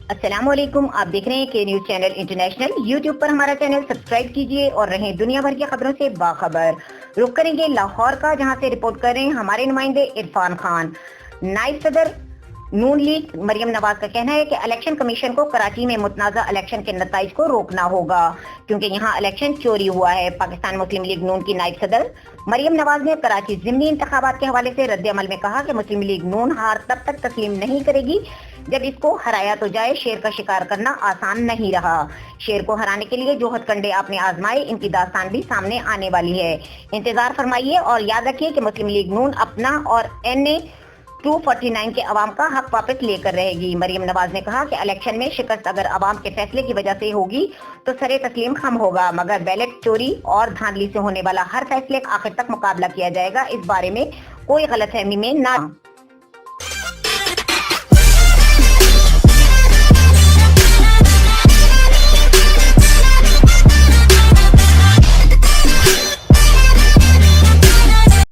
अस्सलामुअलैकुम, आप देख रहे हैं के न्यूज चैनल इंटरनेशनल। यूट्यूब पर हमारा चैनल सब्सक्राइब कीजिए और रहें दुनिया भर की खबरों से बाखबर। रुक करेंगे लाहौर का, जहां से रिपोर्ट कर रहे हैं हमारे नुमाइंदे इरफान खान। नायब सदर नून लीग मरियम नवाज का कहना है कि इलेक्शन कमीशन को कराची में मुतनाज़ा इलेक्शन के नताइज को रोकना होगा, क्योंकि यहाँ इलेक्शन चोरी हुआ है। पाकिस्तान मुस्लिम लीग नून की नायब सदर मरियम नवाज ने कराची ज़िमनी इंतखाबात के हवाले से रद्द-ए-अमल में कहा कि मुस्लिम लीग नून हार तब तक तस्लीम नहीं करेगी जब इसको हराया तो जाए। शेर का शिकार करना आसान नहीं रहा। शेर को हराने के लिए जो हथकंडे आपने आजमाए, इनकी दास्तान भी सामने आने वाली है। इंतजार फरमाइए और याद रखिए कि मुस्लिम लीग नून अपना और NA 249 के अवाम का हक वापस लेकर रहेगी। मरियम नवाज ने कहा कि इलेक्शन में शिकस्त अगर अवाम के फैसले की वजह से होगी तो सरे तस्लीम खम होगा, मगर बैलेट चोरी और धांधली से होने वाला हर फैसले का आखिर तक मुकाबला किया जाएगा। इस बारे में कोई गलतफहमी में ना